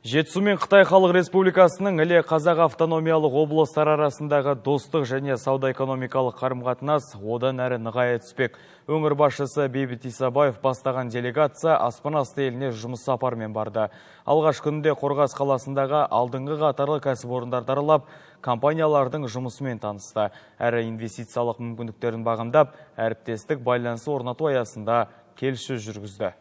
Жетісу мен Қытай Халық Республикасының іле Қазақ автономиялық облыстар арасындағы достық және сауда-экономикалық қарым-қатынас одан әрі нығая түспек. Өңір басшысы Бейбіт Исабаев бастаған делегация Аспанасты еліне жұмыс сапармен барды. Алғаш күнде Қорғас қаласындағы алдыңғы қатарлы кәсіпорындарды аралап, компаниялардың жұмысымен танысты. Әрі инвестициялық мүмкіндіктерін бағамдап, әріптестік байланысы орнату аясында келіссөз жүргізді.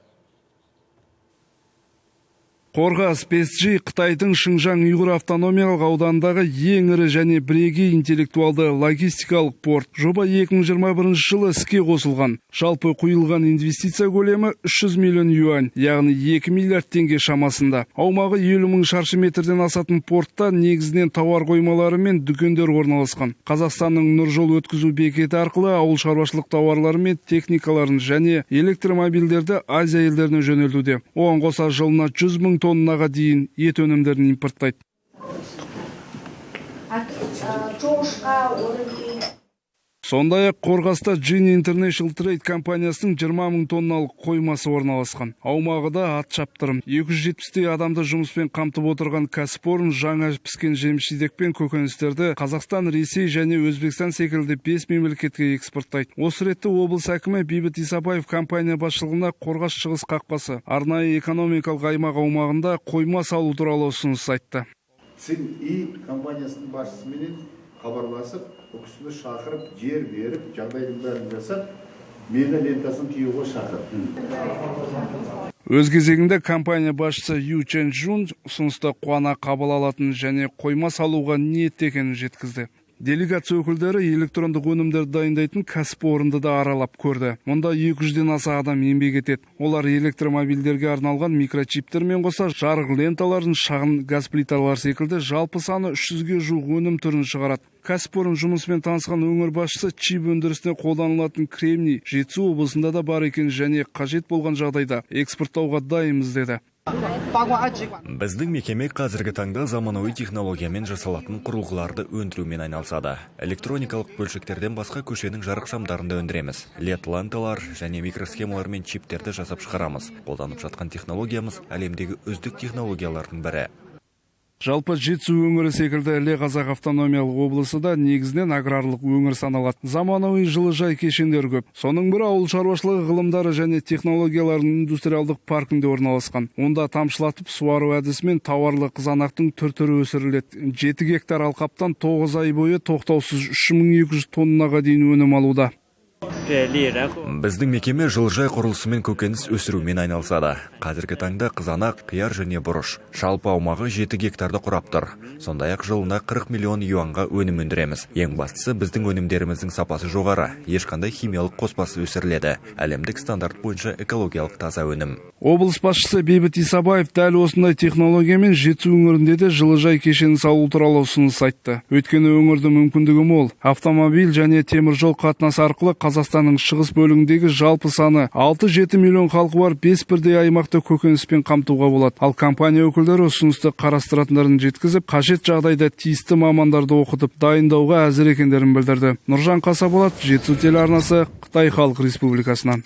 Қорғас 5G Қытайдың Шыңжаң Ұйғыр автономиялық аудандағы ең ірі және бірегей интеллектуалды логистикалық порт. Жоба 2021 жылы іске қосылған. Жалпы құйылған инвестиция көлемі 300 миллион юань, яғни 2 миллиард теңге шамасында. Аумағы 50 мың шаршы метрден асатын портта негізінен тауар қоймалары мен дүкендер орналасқан. Қазақстанның Нұржол өткізу бекеті арқылы ауыл шаруашылық тауарлары мен техникаларын және электромобильдерді Азия елдеріне жөнелтуде. Оған қоса жылына 100 мың тоннаға дейін ет өнімдерін импорттайды. Сондай-ақ Қорғаста Genie International Trade компаниясының 20 мың тонналық қоймасы орналасқан. Аумағы да ат шаптырым. 270 адамды жұмыспен қамтып отырған кәсіпорын жаңа піскен жеміс-жидек пен көкөністерді Қазақстан, Ресей және Өзбекстан секілді 5 мемлекетке экспорттайды. Осы ретте облыс әкімі Бейбіт Исабаев компания басшылығына Қорғас шығыс қақпасы арнайы экономикалық аймақ аумағында қойма салу туралы ұсыныс айтты. Цинь компаниясының басшысымен хабарласып, өкісіні шақырып, жер беріп, жағдайдың бәрін жасап, мені лентасын киюге шақырып. Өз кезегінде компания басшысы Ю Чэнчжун ұсынысты қуана қабыл алатын және қойма салуға ниетті екенін жеткізді. Делегация өкілдері электрондық өнімдерді дайындайтын кәсіпорынды да аралап көрді. Мұнда 200-ден аса адам еңбек етеді. Олар электромобильдерге арналған микрочиптермен қоса жарық ленталарын, шағын газ плиталар секілді жалпы саны 300-ге жуық өнім түрін шығарады. Кәсіпорын жұмысымен танысқан өңір басшысы чип өндірісіне қолданылатын кремний Жетісу облысында да бар екен және қажет болған жағдайда экспорттауға дайынбыз деді. Біздің мекеме қазіргі таңда заманауи технологиямен жасалатын құрылғыларды өндірумен айналысады. Электроникалық бөлшектерден басқа көшенің жарық шамдарын да өндіреміз. LED ленталар және микросхемалар мен чиптерді жасап шығарамыз. Қолданып жатқан технологиямыз әлемдегі үздік технологиялардың бірі. Жалпы Жетісу өңірі секілді іле Қазақ автономиялық облысы да негізінен аграрлық өңір саналады. Заманауи жылыжай кешендер көп. Соның бірі ауыл шаруашылығы ғылымдары және технологиялардың индустриалдық паркінде орналасқан. Онда тамшылатып суару әдісімен тауарлы қызанақтың түр-түрі өсіріледі. 7 гектар алқаптан 9 ай бойы тоқтаусыз 3200 тоннаға дейін өнім алуда. Біздің мекеме жылыжай құрылысы мен көкөніс өсірумен айналысады. Қазіргі таңда қызанақ, қияр және бұрыш. Жалпы аумағы 7 гектарды құрап тұр. Сондай-ақ жылына 40 миллион юанға өнім өндіреміз. Ең бастысы біздің өнімдеріміздің сапасы жоғары, ешқандай химиялық қоспасы өсіріледі. Әлемдік стандарт бойынша экологиялық таза өнім. Облыс басшысы Бейбіт Исабаев дәл осындай технологиямен Жетісу өңірінде де жылыжай кешенін салу туралы ұсыныс айтты. Өйткені өңірдің мүмкіндігі мол. Автомобиль және темір жол қатынасы арқылы Қазақстанның шығыс бөлігіндегі жалпы саны 6-7 миллион халқы бар 5 бірдей аймақты көкөніспен қамтуға болады. Ал компания өкілдері ұсынысты қарастыратындарын жеткізіп, қажет жағдайда тиісті мамандарды оқытып дайындауға әзір екендерін білдірді. Нұржан Қасаболат, Жетісу телеарнасы, Қытай Халық Республикасынан.